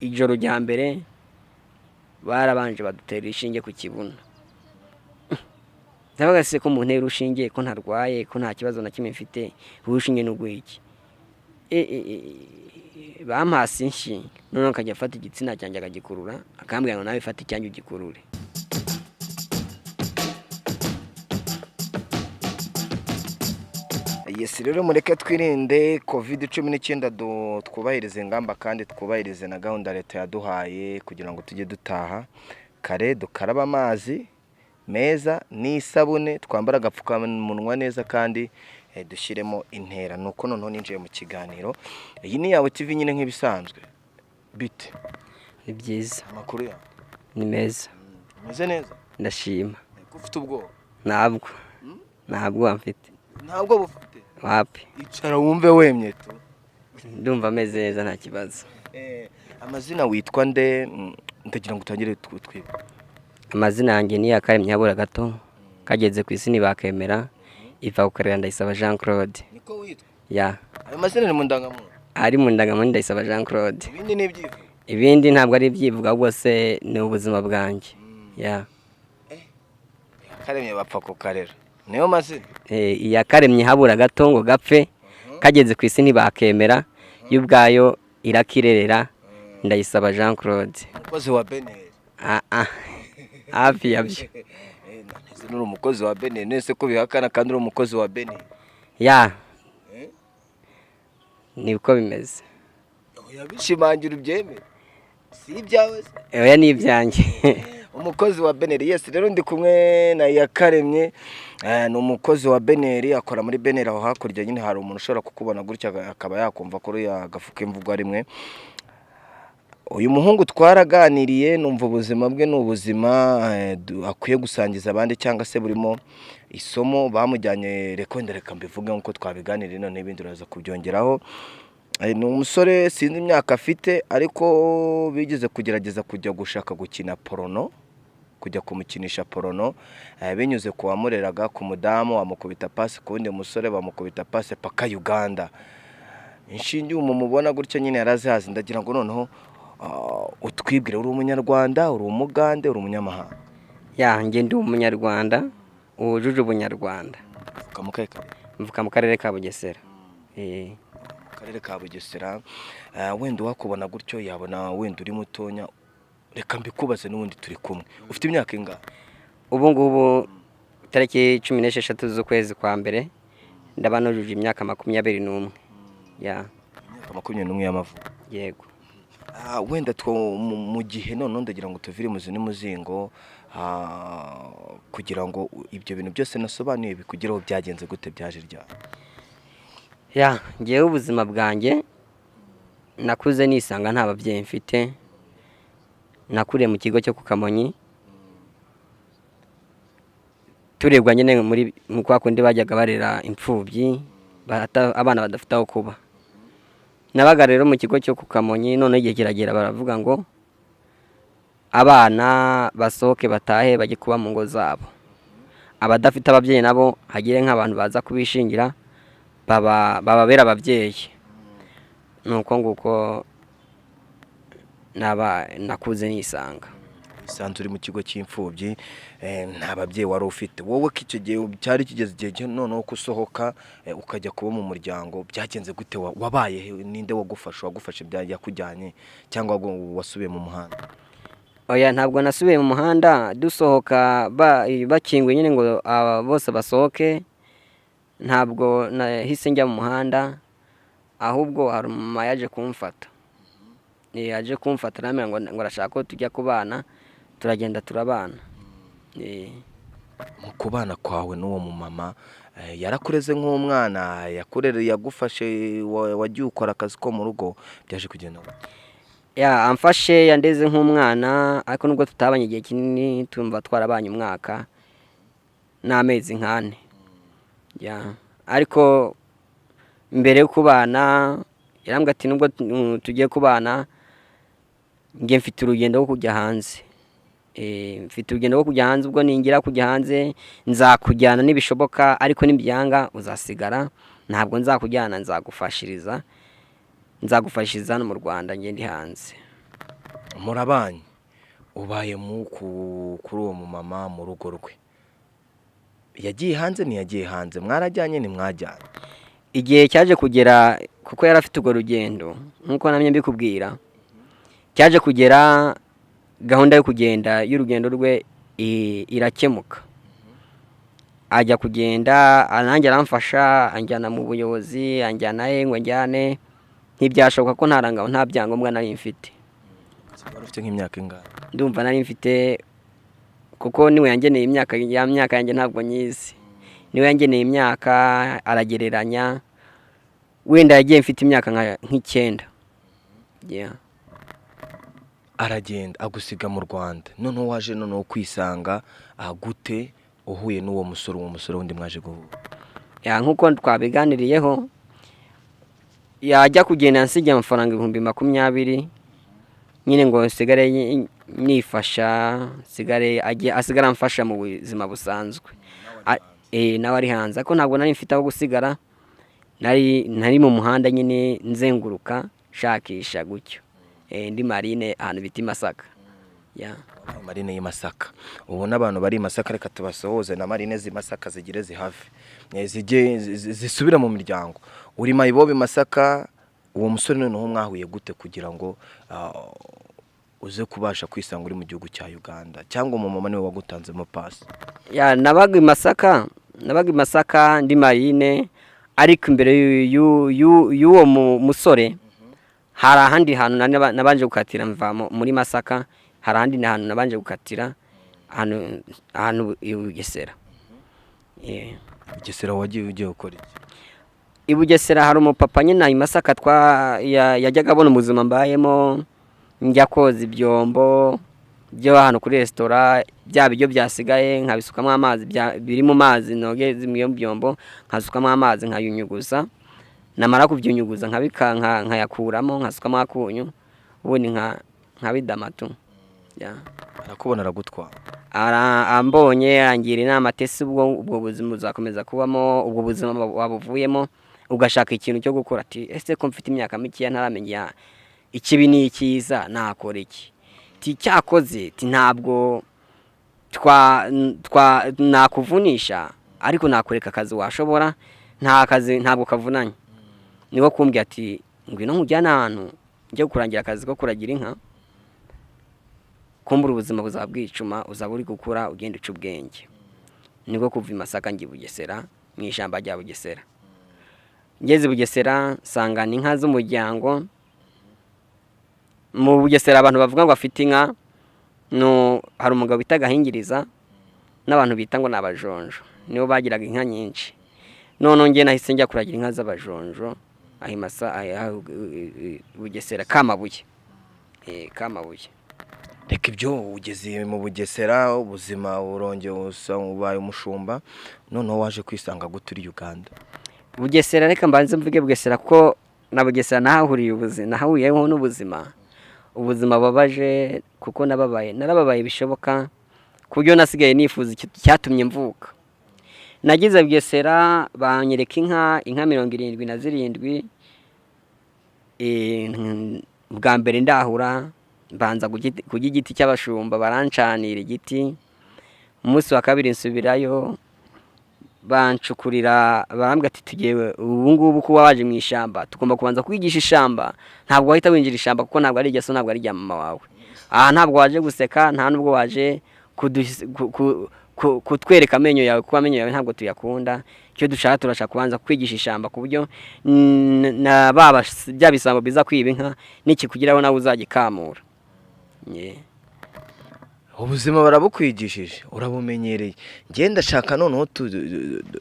ijoro rya mbere barabanje badutera ishinge ku kibuno. Ndabaga se ko mu ntera ushinge ko ntarwaye ko nta kibazo na kimwe mfite urushinge n'ugwiki. Bampasi inshinge none akajya afata igitsina cyanjye akagikurura akambwira ngo nawe fata icyanjye ugikurure. Yes, rero mureke twirinde COVID-19 twubahirize ingamba kandi twubahirize na gahunda leta yaduhaye kugira ngo tujye dutaha kare, dukaraba amazi meza n'isabune, twambara agapfukamunwa neza kandi dushyiremo intera. Nuko noneho ninjiye mu kiganiro. Iyi ni Yawe TV nyine nk'ibisanzwe. Bite? Ni byiza. Amakuru ya? Ni meza. Meze neza? Ndashima. Ufite ubwoba? Ntabwo mfite. Ntabwo bufite? Wapi? Icara wumve wemye tu. Ndumva meze neza nta kibazo. Amazina witwa nde? Ndagira ngo utangire twiga. Amazina yanjye ni Yakaremye habura gato. Kageze ku isi ntibakemera. Iva gukorera Ndayisaba Jean Claude. Niko witwa? Ya. Ayo mazina ni mu ndangamuntu? Ari mu ndangamuntu Ndayisaba Jean Claude. Ibindi ni ibyivugo? Ibindi ntabwo ari ibyivugo ahubwo se ni ubuzima bwanjye. Ya. Yakaremye bapfa kukarera. Niyo mazina? Yakaremye habura gato ngo gapfe. Kageze ku isi ntibakemera. Y'ubwayo irakirerera Ndayisaba Jean Claude. Umukozi wa Beneri. Hafi yabyo. Nuri umukozi wa Beneri nese ko bihakana kandi uri umukozi wa Beneri. Ya. Niko bimeze. Yabishimangira ubyemera. Si ibyawe se? Oya ni ibyanjye. Umukozi wa Beneri. Yes, rero ndi kumwe na Yakaremye. Ni umukozi wa Beneri, akora muri Beneri aho hakurya nyine hari umuntu ushobora kukubona gutya akaba yakumva ko yagafuka imvugo rimwe. Uyu muhungu twaraganiriye numva ubuzima bwe n'ubuzima akwiye gusangiza abandi cyangwa se burimo isomo bamujyanye reka mbivuge nkuko twabiganiriye none ibindi uraza kubyongeraho. Ni umusore sinzi imyaka afite ariko bigeze kugerageza kujya gushaka gukina PRONO, kujya kumukinisha PRONO, binyuze ku wamureraga ku mudamu wamukubita pasi ku wundi musore bamukubita pasi paka Uganda. Inshinge umumubona gutyo nyine yarazihazi. Ndagira ngo noneho utwibwire uri umunyarwanda, uri umugande, uri umunyamahanga. Ya, nge ndi umunyarwanda wujuje ubunyarwanda. Mvuka mu karere ka Bugesera. Karere ka Bugesera. Wenda wakubona gutyo yabona wenda uri mutonya. Reka mbikubaze n'ubundi turi kumwe. Ufite imyaka ingahe? Ubu ngubu tariki 16 z'ukwezi kwa mbere ndaba nujuje imyaka 21. Ya. Imyaka 21 y'amavuko. Yego. Wenda mu gihe none ndagira ngo tuvire mu zini muzingo kugira ngo ibyo bintu byose nasobanuye bikugeraho byagenze gute byaje ryari? Ya, ngewe ubuzima bwanjye nakuze Nisanga nta babyeyi mfite. Nakuriye mu kigo cyo ku Kamonyi. Turebwa nyine muri kwa kundi bajyaga barera imfubyi abana badafite aho kuba. Nabaga rero mu kigo cyo ku Kamonyi none igihe kiragera baravuga ngo abana basohoke batahe bajye kuba mu ngo zabo. Abadafite ababyeyi nabo hagire nk'abantu baza kubishingira bababera ababyeyi. Nuko nguko nakuze Nisanga. Isanzwe uri mu kigo cy'imfubyi nta babyeyi wari ufite. Wowe kicyo gihe cyari kigeze igihe noneho kusohoka ukajya kuba mu muryango byagenze gute? Wabaye ninde wagufashe yakujyanye cyangwa wasubiye mu muhanda? Oya, ntabwo nasubiye mu muhanda. Dusohoka bakingwe nyine ngo bose basohoke. Ntabwo nahise njya mu muhanda ahubwo hari umama yaje kumfata. Yaje kumfata namwe ngo arashaka ko tujya kubana, turagenda turabana. Mu kubana kwawe n'uwo mumama yarakureze nk'umwana, yagufashe wagiye ukora akazi ko mu rugo, byaje kugenda? Ya, amfashe yandeze nk'umwana ariko nubwo tutabanye igihe kinini tumva twarabanye umwaka n'amezi 4. Ya, ariko mbere yo kubana yarambwa ati nubwo tugiye kubana nge mfite urugendo rwo kujya hanze. Mfite urugendo rwo kujya hanze, ubwo ningira kujya hanze nzakujyana nibishoboka ariko nibyanga uzasigara. Ntabwo nzakujyana, nzagufashiriza hano mu Rwanda nge ndi hanze. murabanye ubaye kuri uwo mumama mu rugo rwe, yagiye hanze ntiyagiye hanze, mwarajyanye ntimwajyanye? igihe cyaje kugera kuko yari afite urwo rugendo nk'uko namye mbikubwira, cyaje kugera gahunda yo kugenda y'urugendo rwe irakemuka, ajya kugenda nanjye aramfasha anjyana mu buyobozi, anjyana ngo njyane, ntibyashoboka ko nta byangombwa nari mfite. Wari ufite nk'imyaka ingahe? Ndumva nari mfite, kuko niwe yangeneye imyaka, ya myaka yanjye ntabwo nyizi, niwe yangeneye imyaka aragereranya, wenda yagiye mfite imyaka nk'icyenda. Aragenda agusiga mu Rwanda, noneho waje noneho kwisanga gute uhuye n'uwo musore, uwo musore wundi mwaje guhura? Nk'uko twabiganiriyeho, yajya kugenda yansigiye amafaranga 20,000 nyine ngo nsigare nifasha, asigara amfasha mu buzima busanzwe. Nawe ari hanze, ko ntabwo nari mfite aho gusigara, nari mu muhanda nyine nzenguruka shakisha gutyo. Ndi marine ahantu bita Masaka. Marine y'i Masaka, ubona abantu bari i Masaka, reka tubasohoze na marine z'i Masaka zigire zihave, zisubira mu miryango. Uri mayibobe Masaka, uwo musore noneho mwahuye gute kugira ngo uze kubasha kwisanga uri mu gihugu cya Uganda, cyangwa umumama niwe wagutanzemo pasi? Nabaga i Masaka ndi marine, ariko imbere y'uwo musore hari ahandi hantu nabanje gukatira mva muri Masaka, hari ahandi hantu nabanje gukatira ahantu i Bugesera. Bugesera wagiye ugiye gukora iki? I Bugesera hari umupapa nyine i Masaka yajyaga abona ubuzima mbayemo, njya koza ibyombo byo ahantu kuri resitora, bya biryo byasigaye nkabisukamo amazi, biri mu mazi nogeze mu byombo, nkasukamo amazi nkayunyuguza, namara kubyunyuguza nkayakuramo, nkasukamo akunyu, ubundi nkabidamatu. Arakubona aragutwara? Ambonye angira inama ati ubwo buzima buzakomeza kubamo, ubwo buzima wabuvuyemo ugashaka ikintu cyo gukora, ati ese ko mfite imyaka mike ntaramenya ikibi ni icyiza, nakora iki? Cyakoze ntabwo nakuvunisha, ariko nakureka akazi washobora, nta kazi ntabwo kavunanye. Niwo kumbwira ati ngwino nkujyana ahantu njye kurangira akazi ko kuragira inka, kumbura ubuzima buzabwicuma, uzaba uri gukura ugenda uca ubwenge. Nibwo kuva i Masaka njye Bugesera, mu ishyamba rya Bugesera. Ngeze Bugesera sangana inka z'umuryango. Mu Bugesera abantu bavuga ngo afite inka, hari umugabo bita Gahingiriza n'abantu bita ngo n'abajonjo, nibo bagiraga inka nyinshi. None nge nahise njya kuragira inka z'abajonjo Bugesera Kamabuye. Kamabuye. Reka ibyo ugeze mu Bugesera, ubuzima urongeye ubaye umushumba, noneho waje kwisanga gute uri Uganda? Bugesera, reka mbanze mvuge Bugesera ko na Bugesera nahahuyeho n'ubuzima babaje, kuko narababaye bishoboka, kubyo nasigaye nifuza cyatumye mvuka. Nagize Bugesera banyereka inka 77. Bwa mbere ndahura mbanza ku giti cy'abashumba, barancanira igiti. Umunsi wa kabiri nsubirayo, bancukurira, barambwira ati tugiye ubu ngubu kuba waje mu ishyamba tugomba kubanza kwigisha ishyamba, ntabwo wahita winjira ishyamba kuko ntabwo ari igeso, ntabwo ari rya mama wawe. Ntabwo waje guseka, nta nubwo waje kutwereka amenyo yawe, kuko amenyo yawe ntabwo tuyakunda. Icyo dushaka turashaka kubanza kwigisha ishyamba ku buryo na bya bisambo biza kwiba inka nikikugiraho nawe uzagikamura. Ubuzima barabukwigishije, urabumenyereye. Ngenda shaka noneho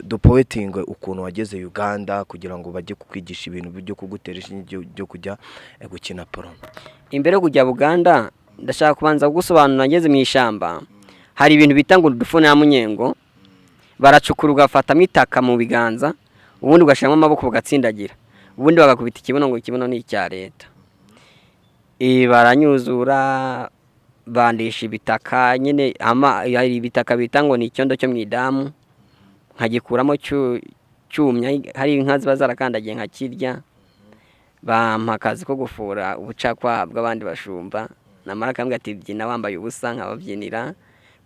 dupowetinga ukuntu wageze Uganda kugira ngo bajye kukwigisha ibintu byo kugutera ishinge byo kujya gukina PRONO. Imbere yo kujya Uganda ndashaka kubanza gusobanura ngeze mu ishyamba. Hari ibintu bita ngo udufune ya munyengo, baracukura ugafatamo itaka mu biganza, ubundi ugashiramo amaboko ugatsindagira, ubundi bagakubita ikibuno ngo ikibuno ni icya leta. Baranyuzura bandisha ibitaka nyine, hari ibitaka bita ngo ni icyondo cyo mu idamu, nkagikuramo cyumya, hari inka ziba zarakandagiye nkakirya. Bampa akazi ko gufura ubucakwaha bw'abandi bashumba, namara akambwira ati byina wambaye ubusa nkababyinira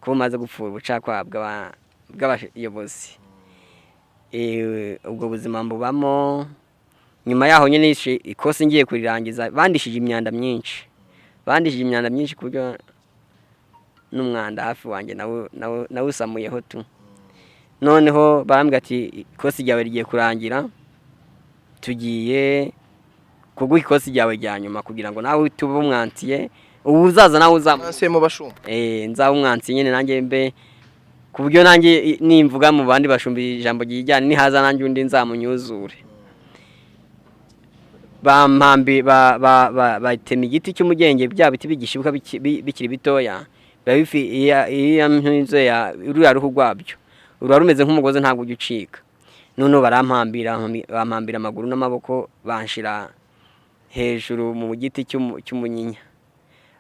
ko umaze gupfura ubucakwa bw'abayobozi. Ubwo buzima mbubamo. Nyuma yaho nyine ikosi ngiye kurirangiza bandishije imyanda myinshi ku buryo n'umwanda hafi wanjye nawe usamuyeho tu. Noneho barambwira ati ikosi ryawe rigiye kurangira, tugiye kuguha ikosi ryawe rya nyuma kugira ngo nawe tube umwansiye, ubu uzaza nawe umwansiye mu bashumba. nzaba umwansiye nyine nanjye mbe ku buryo nanjye nimvuga mu bandi bashumba ijambo ryijyana nihaza nanjye undi nzamunyuzure. Batema igiti cy'umugenge, bya biti bigishibuka bikiri bitoya, ruriya ruhu rwabyo ruba rumeze nk'umugozi ntabwo ujya ucika. Noneho bampambira amaguru n'amaboko, banshira hejuru mu giti cy'umunyinya,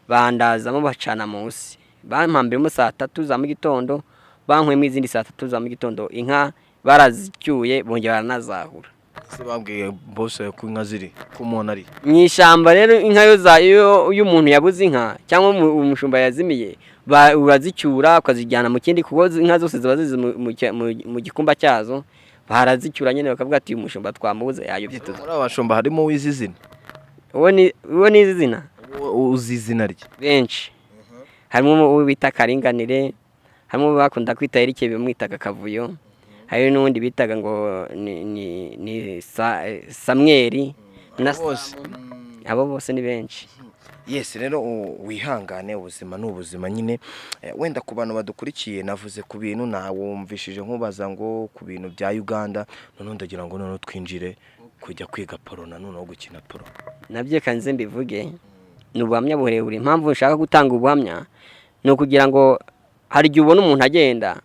bandazamo bacana munsi, bampambiramo saa 3 za mu gitondo, bankwemo izindi saa 3 za mu gitondo. Inka barazicyuye bongera baranazahura. Se babwiye bose ko inka ziri ko umuntu ari mu ishyamba. Rero inka iyo umuntu yabuze inka cyangwa umushumba yazimiye, urazicyura ukazijyana mu kindi, kuko inka zose ziba zizi mu gikumba cyazo, barazicyura nyine bakavuga ati umushumba twamubuze yayobye. Muri abashumba harimo wizizina. uwo ni izina uzi izina rye benshi. Harimo uwo bita Karinganire, harimo bakunda kwita Erike bamwitaga Kavuyo, hari n'undi bitaga ngo ni Samweli na bose. Abo bose ni benshi. Yes, rero wihangane, ubuzima n'ubuzima nyine. Wenda ku bantu badukurikiye navuze ku bintu nawumvishije nkubaza ngo ku bintu bya Uganda, none ndagira ngo none twinjire kujya kwiga PRONO, none gukina PRONO. Nabye kanze mbivuge n'ubuhamya burebure. Impamvu nshaka gutanga ubuhamya no kugira ngo hari igihe ubona umuntu agenda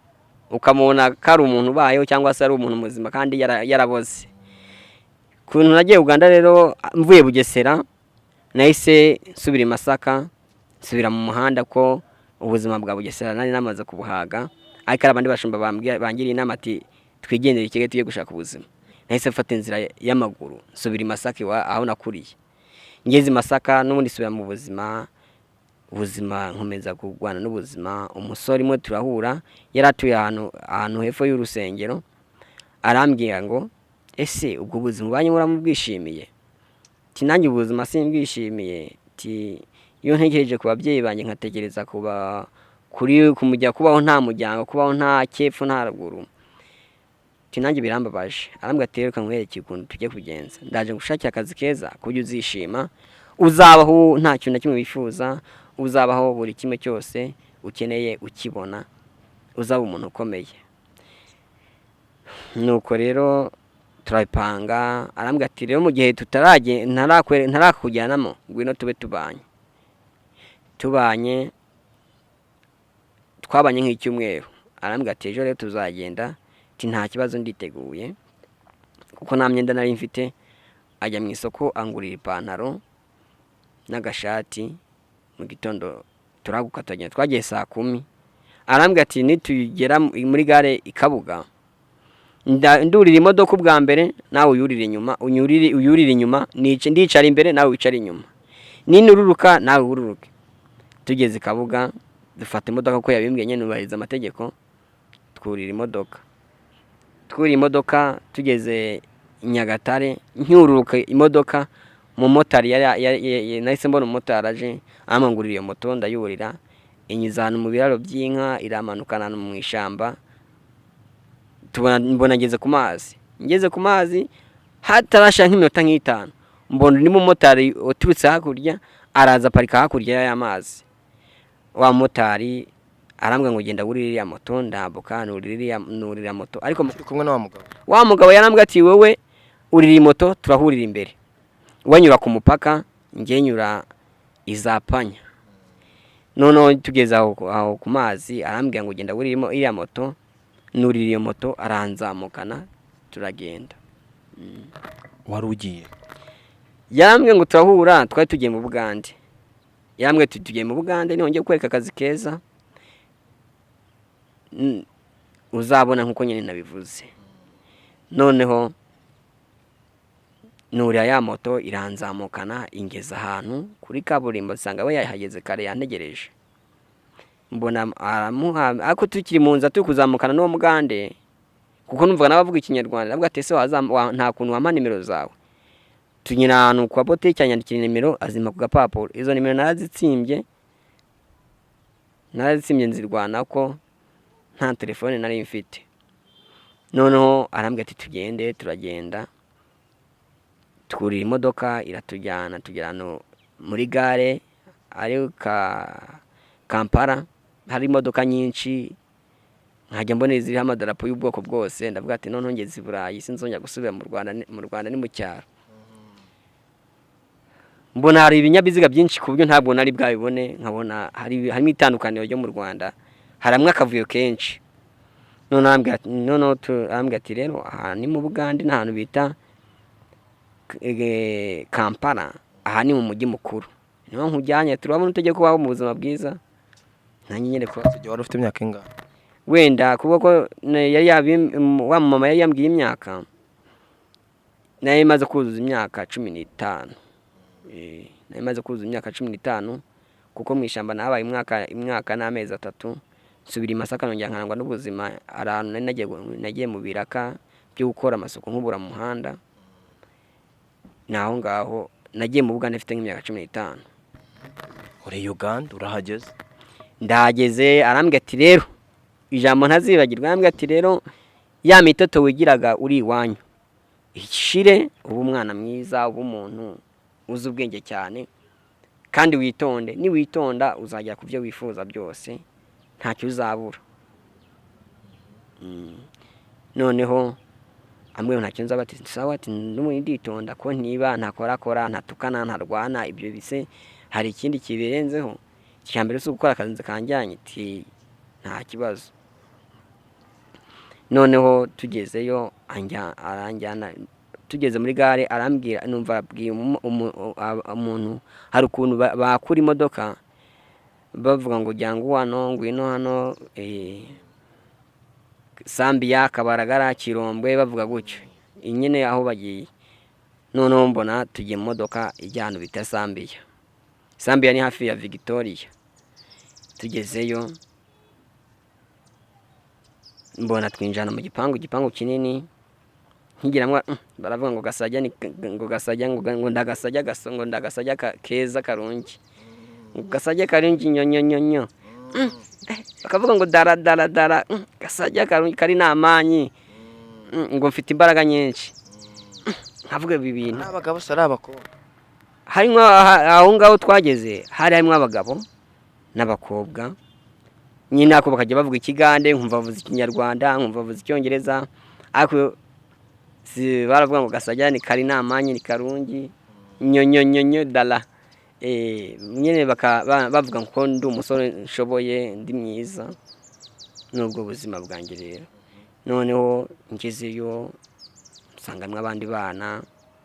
ukamubona ko ari umuntu ubayeho cyangwa se ari umuntu muzima kandi yaraboze. Kuntu nagiye Uganda rero mvuye Bugesera, nahise nsubira i Masaka, nsubira mu muhanda ko ubuzima bwa Bugesera nari namaze kubuhaga, ariko abandi bashumba bangiriye inama ati twigendere ikige tugiye gushaka ubuzima. Nahise mfata inzira y'amaguru nsubira i Masaka aho nakuriye. Ngeze i Masaka n'ubundi nsubira mu ubuzima nkomeza kugwana n'ubuzima. Umusore imwe turahura, yaratuye ahantu hepfo y'urusengero, arambwira ngo ese ubwo buzima banyura mu bwishimiye? Ti nanjye ubuzima simbwishimiye. Ti iyo ntegereje ku babyeyi banjye nkatekereza kumujya kubaho nta muryango, kubaho nta cyepfo nta ruguru, ti nanjye birambabaje. Arambwira ati reka nkwereke ukuntu tujye kugenza, ndaje gushakira akazi keza kujya uzishima, uzabaho nta kintu na kimwe wifuza, uzabaho buri kimwe cyose ukeneye ukibona, uzaba umuntu ukomeye. Nuko rero turabipanga. Arambwira ati rero mu gihe ntarakujyanamo ngwino tube tubanye twabanye nk'icyumweru. Arambwira ati ejo rero tuzagenda, ati nta kibazo nditeguye kuko nta myenda nari mfite. Ajya mu isoko angurira ipantaro n'agashati. Mu gitondo turaguka tugenda, twagiye saa 10. Arambwira ati nitugera muri gare Ikabuga ndurira imodoka ubwa mbere, nawe uyurire inyuma, uyurire inyuma, ndicara imbere nawe wicara inyuma, ninururuka nawe ururuke. Tugeze Ikabuga dufata imodoka ko yabimbwiye nyene nubahiriza amategeko, twurira imodoka tugeze Nyagatare. Ncyururuka imodoka, umumotari nahise mbona umumotari aje amangurira iyo moto, ndayurira inyizana mu biraro by'inka, iramanukana mu ishyamba. Mbona ngeze ku mazi. Ngeze ku mazi hatarasha nk'iminota nk'itanu, mbona ni umumotari uturutse hakurya araza parika hakurya y'amazi. Wa motari arambwa ngo genda wurira moto, ndambuka nurira moto. Ariko kumwe na wa mugabo yarambwa ati wowe urira moto turahurira imbere, wanyura ku mupaka ngiye nyura izapanya. Noneho tugeze aho ku mazi, arambwira ngo genda wurira iriya moto, nurira iyo moto, aranzamukana turagenda. Wari ugiye? Yarambwiye ngo turahura, twari tugiye mu Bugande. Yarambwiye tugiye mu Bugande, nongeye kwereka akazi keza uzabona nkuko nyine nabivuze. Noneho nurira ya moto iranzamukana ingeza ahantu kuri kaburimbo, nsanga we yahageze kare yantegereje. Mbona ariko tukiri mu nzira turi kuzamukana n'uwo mugande, kuko numvaga n'abavuga ikinyarwanda, ndavuga ati ese nta kuntu wampa nimero zawe. Tunyura ahantu kwa botike anyandikira nimero azima ku gapapuro. Izo nimero narazitsimbye nzirwana ko nta telefone nari mfite. Noneho arambwira ati tugende, turagenda twurira imodoka iratujyana tugera muri gare ari Kampala. Hari imodoka nyinshi, nkajya mbona ziriho amadarapo y'ubwoko bwose. Ndavuga ati noneho ngeze i Burayi sinzongera gusubira mu Rwanda ni mu cyaro. Mbona hari ibinyabiziga byinshi ku buryo ntabwo nari bwabibone, nkabona harimo itandukaniro ryo mu Rwanda, haramwe akavuyo kenshi. Noneho arambwira ati rero aha ni mu Bugande n'ahantu bita Kampala, aha ni mu mujyi mukuru, niho nkujyanye turabona utegeko kubaho mu buzima bwiza. Nanjye nyine ko wari ufite imyaka ingahe? Wenda kuko wa mama yari yambwiye imyaka, nayo imaze kuzuza imyaka 15. Nayo imaze kuzuza imyaka 15, kuko mu ishyamba nabaye imyaka n'amezi 3 nsubira i Masaka nongera nkarangwa n'ubuzima. Ahantu nagiye mu biraka byo gukora amasuku nkubura mu muhanda, naho ngaho nagiye mu Bugande mfite nk'imyaka 15. Uri Uganda urahageze? Ndahageze. Arambwira ati rero ijambo ntazibagirwa, arambwira ati rero ya mitoto wigiraga uri iwanyu ishire, ubu umwana mwiza, ubu umuntu uzi ubwenge cyane, kandi witonde. Ni witonda uzagera ku byo wifuza byose, ntacyo uzabura. Noneho ambwira ntacyo nzaba, ati sawa, ati nditonda ko ntiba ntakorakora ntatukana ntarwana, ibyo bise hari ikindi kibirenzeho. Icyambere si gukora akazi kanjyanye, ati nta kibazo. Noneho tugezeyo aranjyana, tugeze muri gare arambwira, numva abwiye umuntu hari ukuntu bakura imodoka bavuga ngo jyangu hano, ngwino hano, Sambiya, Kabaragara, Kirombwe, bavuga gutyo nyine aho bagiye. Noneho mbona tugiye mu modoka ijyana bita Sambiya. Sambiya ni hafi ya Victoria. Tugezeyo mbona twinjana mu gipangu kinini, nkigiramwa baravuga ngo gasajya ngo ndagasajya keza karungi, gasajya karungi nyonyonyonyo. Bakavuga ngo dara gasajya karungi kari namanyi, ngo mfite imbaraga nyinshi. Nkavuga ibi bintu abagabo sari abakobwa. harimo aho ngaho twageze, harimo abagabo n'abakobwa nyine, ako bakajya bavuga ikigande, nkumva bavuze ikinyarwanda, nkumva bavuze icyongereza, ariko baravuga ngo gasajya ni kari namanyi ni karungi nyonyonyonyo dala. Nyine bavuga ngo ndi umusore nshoboye, ndi mwiza, nubwo buzima bwanjye rero. Noneho ngezeyo nsangamo abandi bana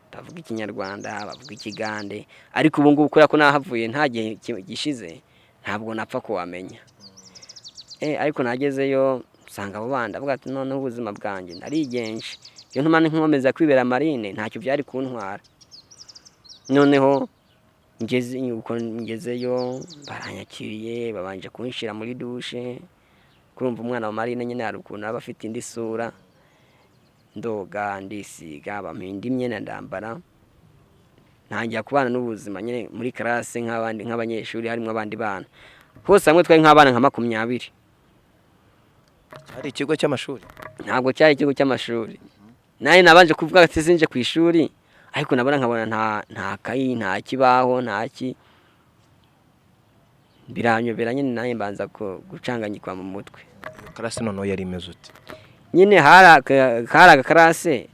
bavuga ikinyarwanda, bavuga ikigande, ariko ubu ngubu kubera ko nahavuye nta gihe gishize ntabwo napfa kuwamenya. Ariko nagezeyo nsanga abo bana, avuga ati noneho ubuzima bwanjye narigenje, iyo ntumane nkomeza kwibera marine ntacyo byari kuntwara. Noneho ngezeyo baranyakiriye, babanje kunshira muri dushe. Kurumva umwana wa marine nyine hari ukuntu aba afite indi sura, ndoga ndisiga, bampinda imyenda ndambara, ntangira kubana n'ubuzima nyine muri classe nk'abandi, nk'abanyeshuri harimo abandi bana hose hamwe twari nk'abana nka 20. Hari ikigo cy'amashuri? Ntabwo cyari ikigo cy'amashuri. Naye nabanje kuvuga ati sinje ku ishuri, ariko nkabona nta kayi, nta kibaho, ntaki, biranyobera nyine. Naye mbanza gucanganyikwa mu mutwe. Classe noneho yari imeze ute? Nyine hari agakarase,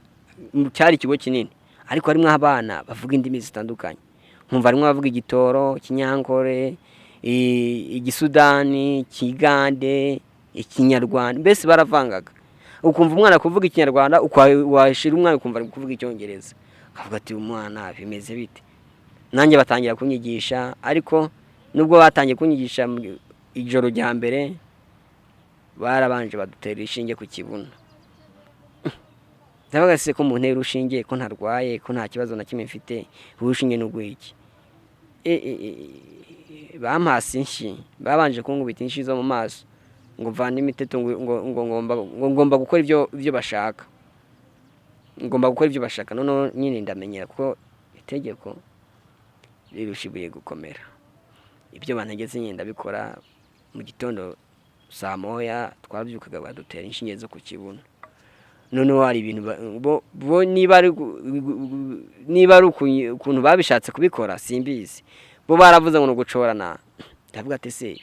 cyari ikigo kinini, ariko harimo abana bavuga indimi zitandukanye. Nkumva harimo abavuga igitoro, Kinyankore, Igisudani, Kigande, Ikinyarwanda, mbese baravangaga. Ukumva umwana kuvuga Ikinyarwanda, washira umwana ukumva ari kuvuga Icyongereza, akavuga ati umwana bimeze bite. Nanjye batangira kunyigisha, ariko nubwo batangiye kunyigisha ijoro rya mbere, barabanje badutera ishinge ku kibuno. ndavuga se ko mu ntera urushinge ko ntarwaye ko nta kibazo na kimwe mfite urushinge n'ugwiki bampasi inshi babanje kunkubita inshi zo mu maso ngo mvane imiteto ngo ngomba gukora ibyo bashaka none nyine ndamenyera ko itegeko rirushibuye gukomera ibyo bantegetse nyine ndabikora mu gitondo saa moya twabyukaga badutera inshinge zo ku kibuno noneho hari ibintu bo niba ari ukuntu babishatse kubikora simbizi bo baravuze ngo gucorana ndavuga ati se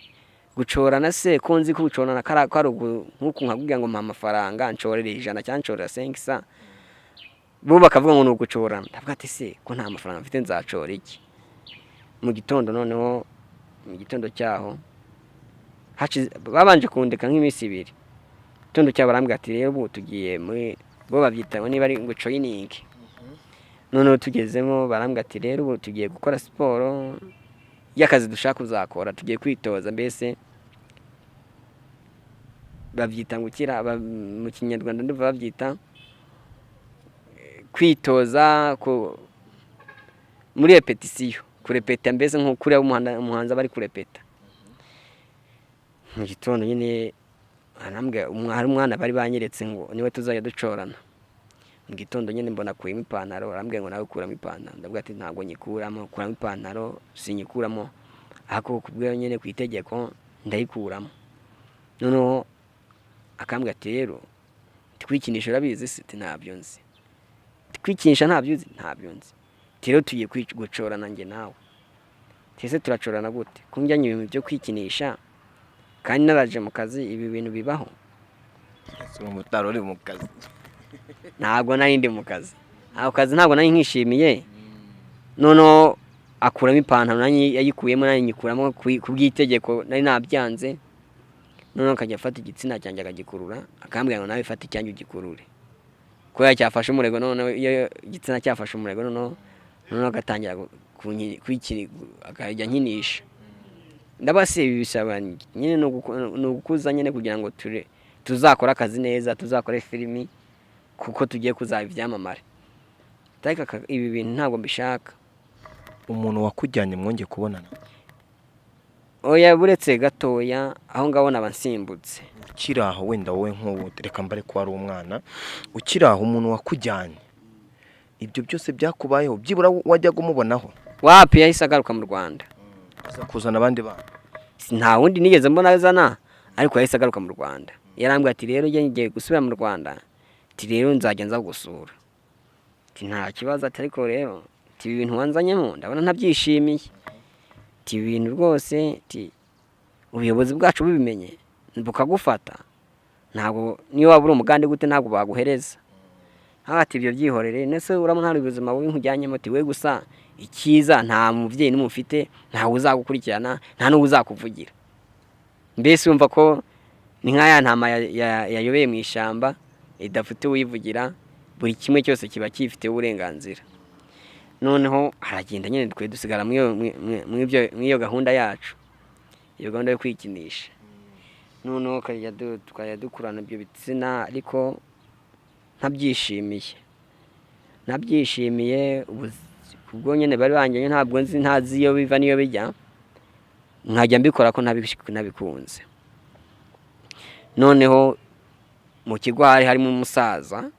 gucorana se ko nzi ko gucorana kari nk'uku nkakubwira ngo mpa amafaranga ncorere 100 cyangwa ncorera 500 bo bakavuga ngo gucorana ndavuga ati se ko nta mafaranga mfite nzacora iki mu gitondo noneho mu gitondo cyaho babanje kundeka nk'iminsi 2 gitondo cyaho barambwira ati rero ubu tugiye muri bo babyita ngo niba ari ngo training noneho tugezemo barambwira ati rero ubu tugiye gukora siporo y'akazi dushaka kuzakora tugiye kwitoza mbese babyita ngo ukira mu kinyarwanda ndivuga babyita kwitoza muri repetition kurepeta mbese nko kuri umuhanza bari kurepeta mu gitondo nyine arambwira umwana bari banyeretse ngo niwe tuzajya ducorana mu gitondo nyine mbona kuyima ipantaro arambwira ngo nawe kuramo ipantaro ndavuga ati ntabwo nyikuramo kuramo ipantaro sinyikuramo ako kubwira nyine ku itegeko ndayikuramo noneho akambwira ati rero twikinisha urabizi siti ntabyo nzi twikinisha ntabyo nzi rero tugiye gucorana njye nawe tese turacorana gute kunjyanye ibintu byo kwikinisha kandi naraje mu kazi ibi bintu bibaho umutaro uri mu kazi ntabwo nari ndi mu kazi ako kazi ntabwo nari nkishimiye noneho akuramo ipantaro yayikuyemo nari nyikuramo kubw'itegeko nari nabyanze noneho akajya afata igitsina cyanjye akagikurura akambwira ngo nawe ifate icyanjye ugikurure ko yacyafashe umurego noneho iyo igitsina cyafashe umurego noneho agatangira akajya nkinisha ndabase ibi bisaba nyine no gukuza nyine kugira ngo tuzakora akazi neza tuzakore filimi kuko tugiye kuzaba ibyamamare ibi bintu ntabwo mbishaka. Umuntu wakujyanye mwongeye kubonana? Oya buretse gatoya aho ngabona abansimbutse. Ukiraho wenda wowe nk'ubu reka mbare ko ari umwana ukiraho umuntu wakujyanye ibyo byose byakubayeho byibura wajya kumubonaho wapi yahise agaruka mu Rwanda kuzana abandi bana nta wundi nigeze mbona azana ariko yahise agaruka mu Rwanda yarambwiye ati rero ngiye gusubira mu Rwanda ati rero nzajya nza gusura ati nta kibazo ati ariko rero ati ibintu wanzanyemo ndabona ntabyishimiye ati ibintu rwose ati ubuyobozi bwacu bubimenye bukagufata ntabwo niyo wabura umugande gute ntabwo baguhereza ati ibyo byihorere nese uramuna hari ubuzima bubi nkujyanye muti we gusa ikiza nta muvyeyi n'umufite nta uzagukurikirana nta no uzakuvugira mbese umva ko ni nkaya ntama yayobeye mu ishamba idafite uyivugira buri kimwe cyose kiba kifite uburenganzira noneho haragenda nyene twe dusigara mwiyo gahunda yacu iyo gahunda yo kwikinisha noneho tukajya dukurana ibyo bitsina ariko nabyishimiye ubwo nyene bari banjye ntabwo ntazi iyo biva niyo bijya nkajya mbikora ko nabikunze noneho mu kigo harimo umusaza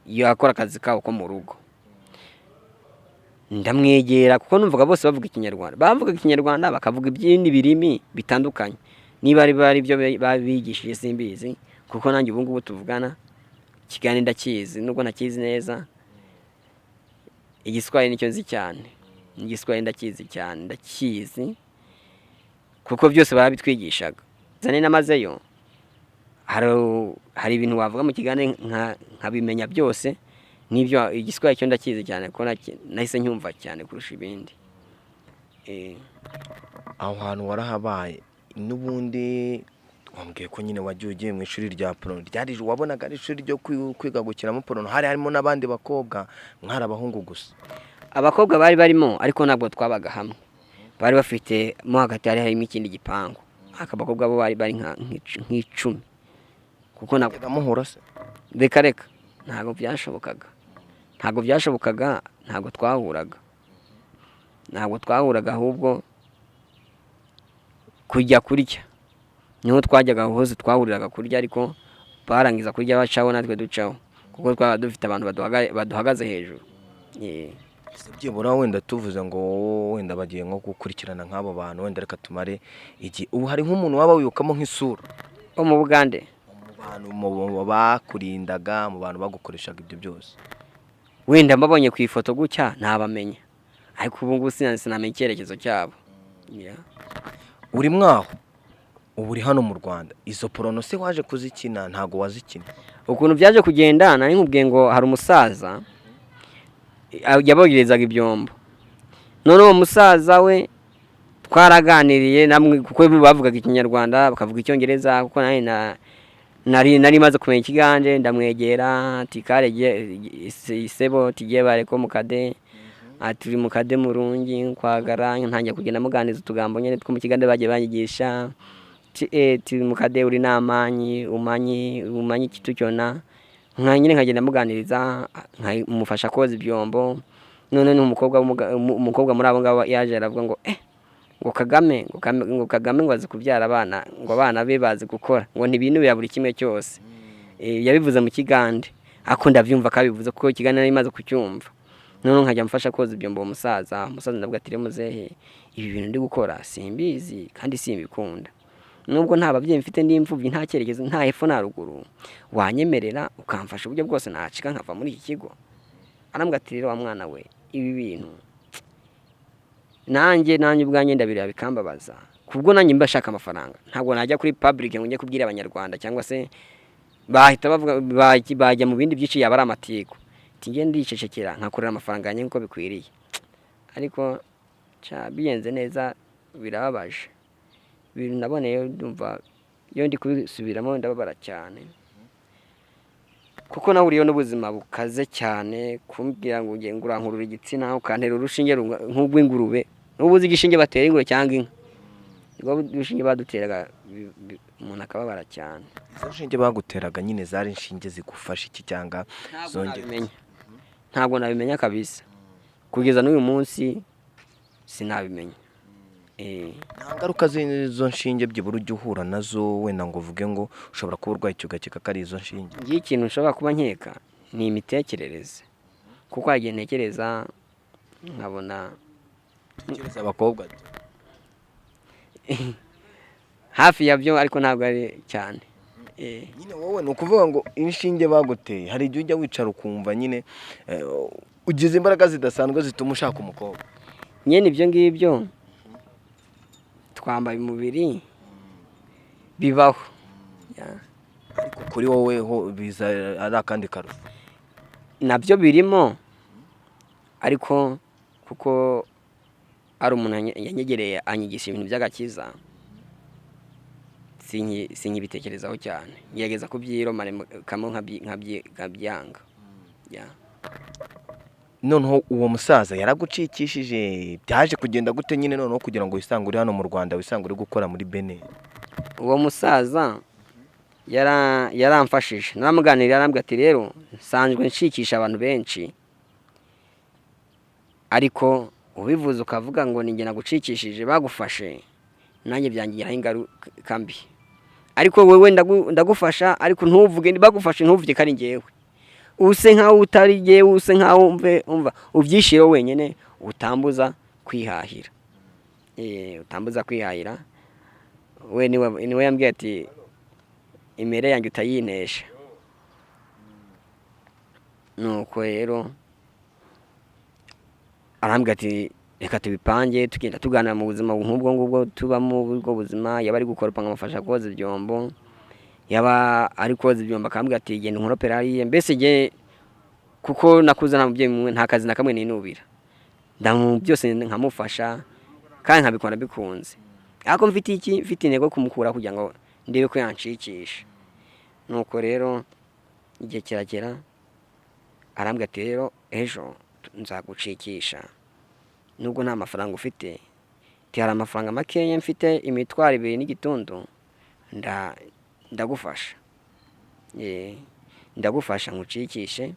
yakora akazi kawo ko mu rugo ndamwegera kuko numvaga bose bavuga ikinyarwanda bakavuga ibyindi birimi bitandukanye niba ari byo babigishije simbizi kuko nanjye ubu ngubu tuvugana Kigani ndakizi nubwo nakizi neza igiswahili nicyo nzi cyane igiswahili ndakizi kuko byose barabitwigishaga zane namazeyo hari ibintu wavuga mu Kigani nkabimenya byose nibyo igiswahili cyo ndakizi cyane ko nahise nyumva cyane kurusha ibindi aho hantu warahabaye n'ubundi wambwiye ko nyine wagiye mu ishuri rya PRONO ryari wabonaga ari ishuri ryo kwiga gukiramo PRONO harimo n'abandi bakobwa mwari abahungu gusa abakobwa bari barimo ariko ntabwo twabaga hamwe bari bafite mo hagati harimo ikindi gipangu akabakobwa bo bari nk'icumi kuko ntabwo muhura se reka ntabwo byashobokaga ntabwo twahuraga ahubwo kujya kurya niho twajyaga hose twahuriraga kurya, ariko barangiza kurya bacaho natwe ducaho kuko twaba dufite abantu baduhagaze hejuru. byibura wenda tuvuze ngo wenda bagiye nko gukurikirana nk'abo bantu, wenda reka tumare iki, ubu hari nk'umuntu waba wibukamo nk'isura wo mu Bugande, mu bakurindaga, mu bantu bagukoreshaga ibyo byose? wenda mbabonye ku ifoto gutya ntabamenya, ariko ubu ngubu sinamenya icyerekezo cyabo. uri mwaho ubu uri hano mu Rwanda, izo porono se waje kuzikina ntago wazikina? Ukuntu byaje kugenda, nari nkubwiye ngo hari umusaza yabogerezaga ibyombo, none uwo musaza we twaraganiriye namwe kuko bavugaga ikinyarwanda bakavuga icyongereza, kuko nari maze kumenya ikigande, ndamwegera ati kare isebo tigiye bareko mukade turi mukade murungi kwagara, ntangiye kugenda muganiza utugambo nyene two mu kigande bagiye banyigisha turi mukade uri namanyi umanyi kitu cyona, nyine nkagenda muganiriza nkamufasha koza ibyombo. None umukobwa muri abo ngabo yaje aravuga ngo ngo Kagame ngo azi kubyara abana, ngo abana be bazi gukora, ngo ntibintu bya buri kimwe cyose. Yabivuze mu kigande, ako ndavyumva kabivuze kuko ikigande nari maze kucyumva. None nkajya mfasha koza ibyombo umusaza ndavuga ati muzehe, ibi bintu ndi gukora simbizi kandi simbikunda, nubwo nta babyeyi mfite ndi imfubyi, nta cyerekezo, nta hepfo na ruguru, wanyemerera ukamfasha uburyo bwose nacika nkava muri iki kigo? Arambwira ati rero wa mwana we, ibi bintu nanjye ubwanjye ndabireba bikambabaza, kubwo nanjye mbashaka amafaranga, ntabwo najya kuri public ngo njye kubwira abanyarwanda, cyangwa se bahita bavuga bajya mu bindi byinshi yaba ari amatiko, ngiye ndicecekera nkakorera amafaranga yanjye nkuko bikwiriye. Ariko biyenze neza birababaje, ibintu naboneye ndumva iyo ndi kubisubiramo ndababara cyane, kuko nawe uriyo n'ubuzima bukaze cyane, kumbwira ngo ugiye ngurankurura igitsina ukantera urushinge nk'ubw'ingurube, n'ubuzi igishinge batera ingurube cyangwa inka, ubwo urushinge baduteraga umuntu akababara cyane. Izo nshinge baguteraga nyine zari inshinge zigufasha iki cyangwa zongera? Ntabwo nabimenya kabisa, kugeza n'uyu munsi sinabimenya. Nta ngaruka z'izo nshinge byibura ujya uhura nazo, wenda ngo uvuge ngo ushobora kuba urwaye icyo ugakeka ko ari izo nshinge? Ngiye ikintu nshobora kuba nkeka ni imitekerereze, kuko hagiye ntekereza nkabona tekereza abakobwa hafi yabyo, ariko ntabwo ari cyane. Nyine wowe ni ukuvuga ngo inshinge baguteye, hari igihe ujya wicara ukumva nyine ugize imbaraga zidasanzwe zituma ushaka umukobwa? Nyine ibyo ngibyo twambaye umubiri bibaho, ariko kuri wowe ho biza ari akandi karusho? nabyo birimo, ariko kuko ari umuntu yanyegereye anyigisha ibintu by'agakiza, sinkibitekerezaho cyane, ngerageza kubyiromara kamwe nkabyanga. Noneho uwo musaza yaragucikishije, byaje kugenda gute nyine noneho kugira ngo wisange uri hano mu Rwanda, wisange uri gukora muri Benin? Uwo musaza yaramfashije, naramuganirira, arambwira ati rero nsanzwe nshikisha abantu benshi, ariko ubivuze ukavuga ngo ninjye nagucikishije bagufashe, nanjye byangiraho ingaruka mbi. Ariko wewe ndagufasha, ariko ntuvuge bagufashe, ntuvuge ko ari njyewe, use nkaho utari njyewe, use nkaho umva ubyishiro wenyine, utambuza kwihahira. Utambuza kwihahira. We niwe yambwiye ati imere yanjye utayinesha. Nuko rero arambwira ati reka tubipange, tugenda tuganira mu buzima nk'ubwo ngubwo tubamo, ubwo buzima. Yaba ari gukoropa nkamufasha koza ibyombo, yaba ari koza ibyombo akambwira ati genda unkoropera hariya. Mbese nge kuko nakuze nta mubyeyi mwe, nta kazi na kamwe ninubira, byose nkamufasha kandi nkabikora bikunze. Ariko mfite intego kumukura kugira ngo ndebe ko yanshikisha. Nuko rero igihe kiragera, arambwira ati rero ejo nzagucikisha, nubwo nta mafaranga ufite, hari amafaranga makeya mfite, imitwaro 2 n'igitundu, ndagufasha. ndagufasha ngucikishe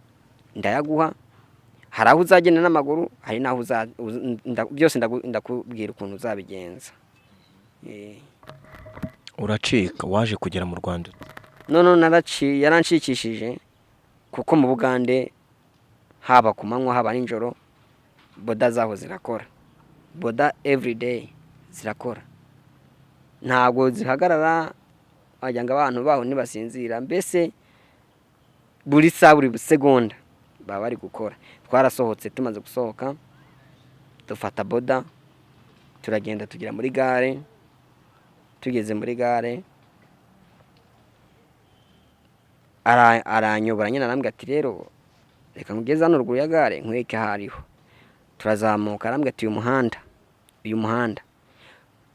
ndayaguha, hari aho uzagenda n'amaguru, hari naho byose ndakubwira ukuntu uzabigenza. uracika waje kugera mu Rwanda none yarancikishije kuko mu Bugande haba ku manywa haba nijoro boda zaho zirakora, boda everyday zirakora, ntabwo zihagarara wagira ngo abantu baho ntibasinzira, mbese buri saa buri segonda baba bari gukora. Twarasohotse, tumaze gusohoka dufata boda turagenda tugera muri gare. Tugeze muri gare aranyobora nyine, arambwira ati rero reka nkugeze hano ruguru ya gare nkweke hariho. Turazamuka, arambwira ati uyu muhanda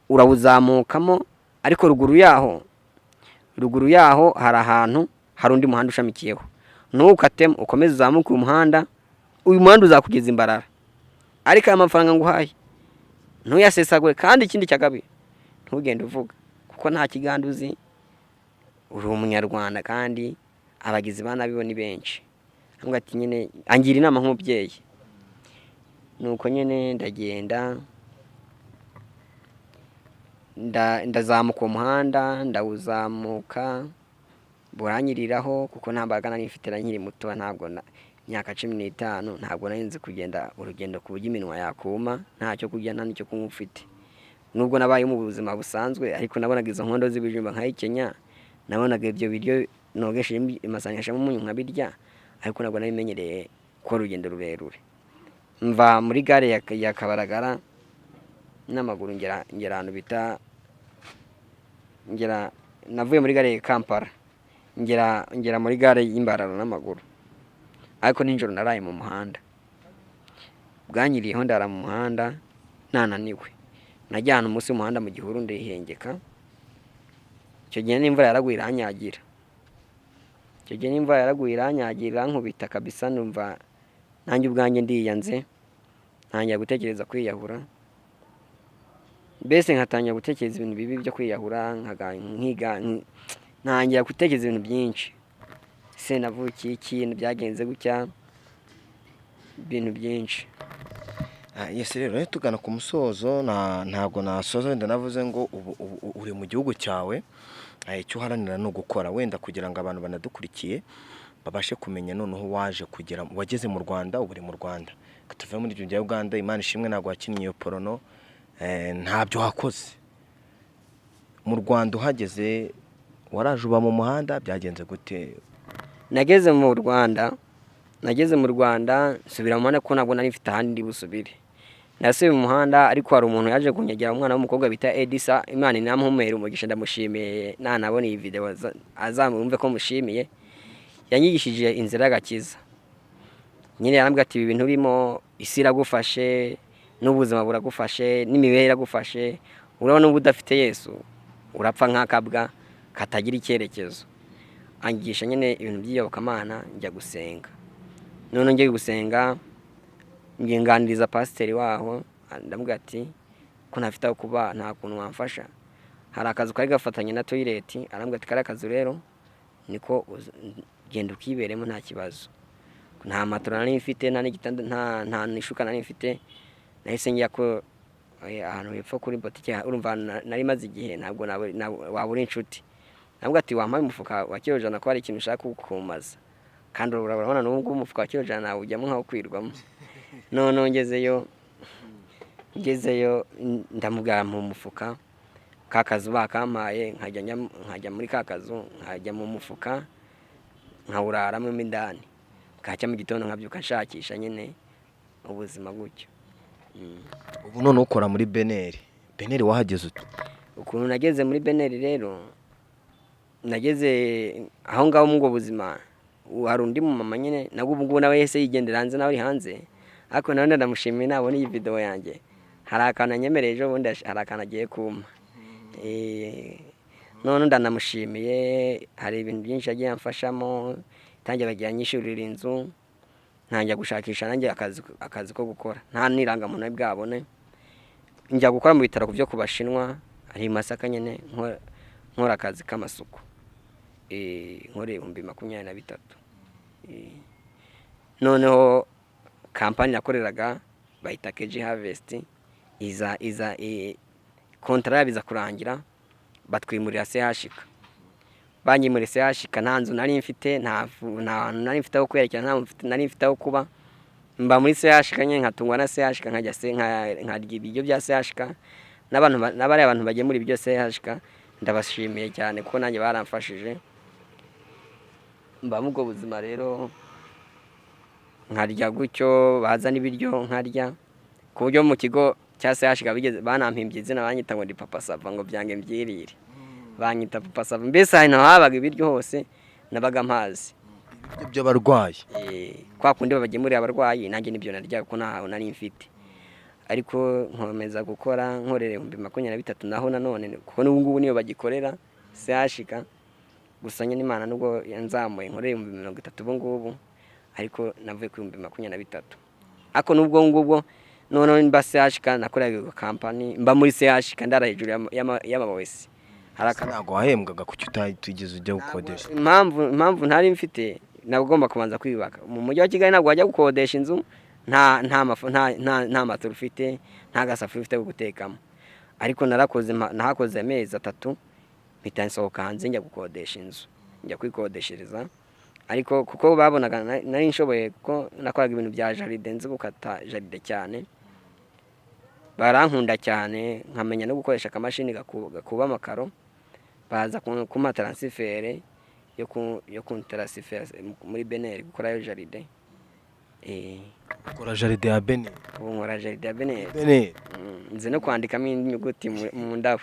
urawuzamukamo, ariko ruguru yaho hari ahantu hari undi muhanda ushamikiyeho, ntukatemo ukomeze uzamuke uyu muhanda uzakugeza Imbarara, ariko aya mafaranga nguhaye ntuyasesagure, kandi ikindi cya kabiri ntugende uvuga kuko nta kiganda uzi, uri umunyarwanda kandi abagizi ba nabi bo ni benshi. Arambwira ati nyine angira inama nk'umubyeyi. Nuko nyine ndagenda ndazamuka uwo muhanda, ndawuzamuka buranyiriraho kuko nta mbaraga nari mfite, nkiri muto, ntabwo imyaka 15, ntabwo nari nzi kugenda urugendo ku buryo iminwa yakuma, ntacyo kurya nta n'icyo kunywa ufite. Nubwo nabaye mu buzima busanzwe, ariko nabonaga izo nkondo z'ibijumba nkayikenya, nabonaga ibyo biryo nogesheje amasanyashamo umunyu nkabirya, ariko ntabwo nabimenyereye ko urugendo rurerure. Mva muri gare ya Kabaragara n'amaguru ngera ahantu bita navuye muri gare ya Kampala ngera muri gare y'Imbarara n'amaguru, ariko nijoro naraye mu muhanda. Bwanyiriyeho ndara mu muhanda nananiwe, najya ahantu munsi y'umuhanda mu gihuru ndihengeka. Icyo gihe n'imvura yaraguye iranyagira, nkubita kabisa, numva nanjye ubwanjye ndiyanze, ntangira gutekereza kwiyahura, mbese nkatangira gutekereza ibintu bibi byo kwiyahura, ntangira gutekereza ibintu byinshi, se navukiye ikintu byagenze gutya, ibintu byinshi. Yes, rero tugana ku musozo, ntabwo nasoza wenda navuze ngo uri mu gihugu cyawe, icyo uharanira no gukora wenda kugira ngo abantu banadukurikiye babashe kumenya noneho wageze mu Rwanda, ubu uri mu Rwanda, tuvuye muri ibyo bya Uganda. Imana ishimwe ntabwo wakinnye iyo PRONO, ntabyo wakoze. Mu Rwanda uhageze waraje uba mu muhanda, byagenze gute? Nageze mu Rwanda nsubira mu muhanda kuko ntabwo nari mfite ahandi ndi busubire. Nasubiye mu muhanda, ariko hari umuntu yaje kunyegera, umwana w'umukobwa bita Edisa, Imana inamuhumera umugisha, ndamushimiye, nanabona iyi video azamwumve ko mushimiye. Yanyigishije inzira y'agakiza. Nyine yarambwira ati ibi bintu urimo, isi iragufashe, n'ubuzima buragufashe, n'imibereho iragufashe, urabona ubu udafite Yesu urapfa nk'akabwa katagira icyerekezo. Anyigisha nyine ibintu by'iyobokamana, njya gusenga. None ngiye gusenga, nganiriza pasiteri waho, ndamubwira ati ko ntafite aho kuba, nta kuntu wamfasha. Hari akazu kari gafatanye na toilet, arambwira ati kari akazu rero niko genda ukiberemo nta kibazo. Nta matora nari mfite, nta n'igitanda, nta nishuka nari mfite. Nahise njya ko ahantu hepfo kuri botike, urumva nari maze igihe, ntabwo wabura inshuti. Ndamubwira ati wampaye umufuka wa kilo 100 ko hari ikintu ushaka kukumaza, kandi urabona n'ubwo umufuka wa kilo 100 nawe ujyamo nkaho kwirwamo. None ngezeyo ndamubwira mu mufuka kakazu bakampaye, nkajya muri kakazu, nkajya mu mufuka nkawuraramo indani, kacya mu gitondo nkabyuka nshakisha nyine ubuzima gutyo. Ubu none ukora muri Beneri wahageze ute? Ukuntu nageze muri Beneri rero, nageze aho ngaho mu buzima, hari undi mu mama nyine nabwo ubu ngubu nawe yese yigendera hanze, nawe uri hanze, ariko nawe ndamushimiye, nabona iyi video yanjye, hari akantu anyemereye ejo bundi, hari akantu agiye kumpa. None ndanamushimiye, hari ibintu byinshi yagiye amfashamo, tangiye bagiye anyishurira inzu, ntangiye gushakisha nanjye akazi ko gukora, nta nirangamuntu bwabone. Njya gukora mu bitaro byo kubashinwa, ari Masaka nyine, nkora akazi k'amasuku, nkore 23. noneho kampani nakoreraga bayita keji harvest iza kontara biza kurangira batwimurira sehashika banyimurira sehashika nta nzu nari mfite nta nari mfite aho kwerekera nari mfite aho kuba mba muri sehashika nye nkatungwa na sehashika nkajya nkarya ibiryo bya sehashika n'abari abantu bagiye muri ibyo sehashika ndabashimiye cyane kuko nanjye baramfashije mba mu bwo buzima rero nkarya gutyo bazana ibiryo nkarya ku buryo mu kigo cya sehashika banampimbye izina banyita ngo ndi papa sava ngo byange mbyirire banyita papa sava mbese ahantu habaga ibiryo hose nabaga mpazi ibiryo by'abarwayi kwa kundi babagemurira abarwayi nanjye nibyo narya kuko ntaho nari mfite ariko nkomeza gukora nkorera 2023 naho nanone kuko n'ubu ngubu niyo bagikorera sehashika gusa nyine Imana nubwo yanzamuye nkorera 2030 ubu ngubu ariko navuye ku 2023 ako nubwo ngubwo none mba sehashika nakoreraga kampani mba muri sehashika ndara hejuru y'amabawesi haraka ntago wahembwaga kuki utageze ujya gukodesha impamvu ntari mfite nagomba kubanza kwibaka mu mujyi wa Kigali ntabwo wajya gukodesha inzu nta maturu ufite nta gasafuri ufite go gutekamo ariko nahakoze amezi 3 mpita nsohoka hanze njya gukodesha inzu njya kwikodeshereza ariko kuko babonaga nari nshoboye kuko nakoraga ibintu bya jaride nzi gukata jaride cyane barankunda cyane nkamenya no gukoresha akamashini gakuba amakaro baza kuma transfert yo kuntransfert muri Beneri gukora yo jaride ukora jaride ya Beneri nkora jaride ya Beneri nzi no kwandikamo inyuguti mu ndabo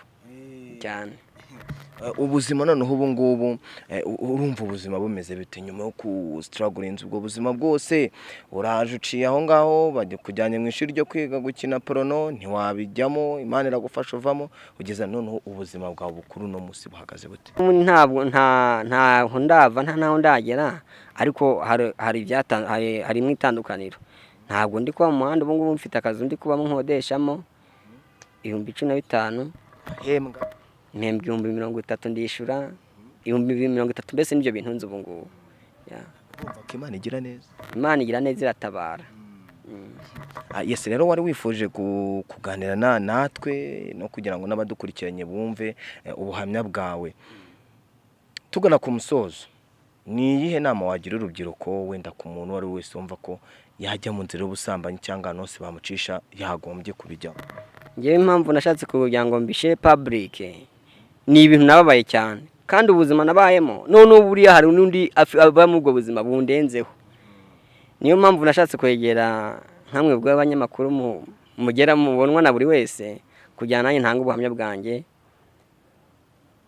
cyane ubuzima noneho ubu ngubu urumva ubuzima bumeze bite nyuma yo ku struggling ubwo buzima bwose uraje uciye aho ngaho bajye kujyanye mu ishuri ryo kwiga gukina PRONO ntiwabijyamo Imana iragufasha uvamo ugeza noneho ubuzima bwawe bukuru no musi buhagaze bute ntabwo ntaho ndava ntaho ndagera ariko hari mwitandukaniro ntabwo ndi kwa muhanda ubu ngubu mfite akazi ndi kuba nkodeshamo 15,000 hembwa mpembwe 30 ndishura 30 mbese nibyo bintu nzi ubu ngubu Imana igira neza iratabara yes rero wari wifuje kuganira natwe no kugira ngo n'abadukurikiranye bumve ubuhamya bwawe tugana ku musozo ni iyihe nama wagira urubyiruko wenda ku muntu wari wese wumva ko yajya mu nzira y'ubusambanyi cyangwa nose bamucisha yagombye kubijyamo ngewe impamvu nashatse kugira ngo mbishe public ni ibintu nababaye cyane kandi ubuzima nabayemo none uburiya hari n'undi aba mu bwo buzima bundenzeho niyo mpamvu nashatse kwegera nkamwe bw'abanyamakuru mugera mubonwa na buri wese kujyana nanjye ntanga ubuhamya bwanjye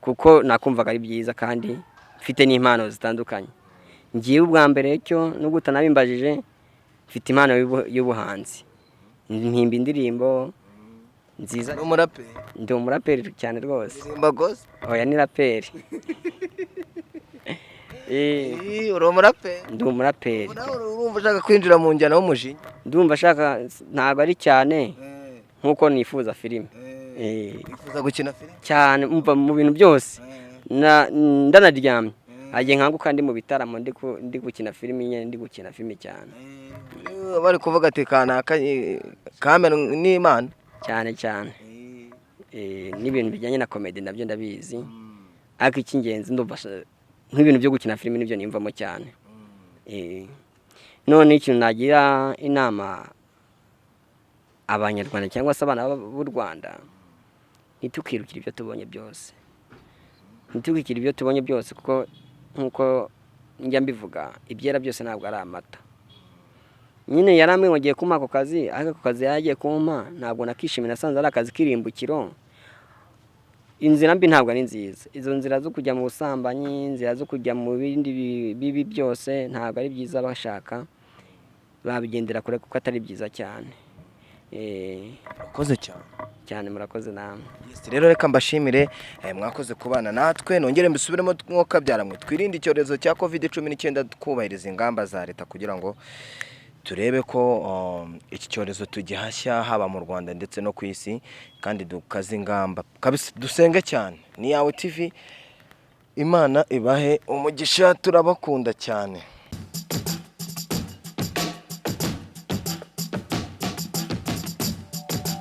kuko nakumvaga ari byiza kandi mfite n'impano zitandukanye ngiye ubwa mbere cyo no gutanabimbajije mfite impano y'ubuhanzi mpimba indirimbo nziza ndi umuraperi cyane rwose oya ni raperi uri umuraperi ndi umuraperi urumva ushaka kwinjira mu njyana y'umujinya ndumva shaka ntabwo ari cyane nkuko nifuza filime nifuza gukina filime cyane umva mu bintu byose ndanaryamye agiye nkanguka ndi mu bitaramo ndi gukina filime nyine ndi gukina filime cyane bari kuvuga ati kanaka kamera n'Imana cyane n'ibintu bijyanye na comedy nabyo ndabizi ariko icy'ingenzi ndumva nk'ibintu byo gukina filime nibyo nimvamo cyane none ikintu nagira inama abanyarwanda cyangwa se abana b'u Rwanda ntitukirukire ibyo tubonye byose kuko nkuko njya mbivuga ibyera byose ntabwo ari amata nyine yaramwe ngiye kuma ako kazi ariko ako kazi yagiye kumpa ntabwo nakishimira nasanze ari akazi kirimbukiro inzira mbi ntabwo ari nziza izo nzira zo kujya mu busambanyi inzira zo kujya mu bindi bibi byose ntabwo ari byiza bashaka babigendera kure kuko atari byiza cyane murakoze cyane murakoze namwe rero reka mbashimire mwakoze kubana natwe nongere mbisubiremo mwuka byaramwe twirinde icyorezo cya COVID-19 twubahiriza ingamba za leta kugira ngo turebe ko iki cyorezo tugihashya haba mu Rwanda ndetse no ku isi kandi dukaze ingamba dusenge cyane ni Yawe TV Imana ibahe umugisha turabakunda cyane.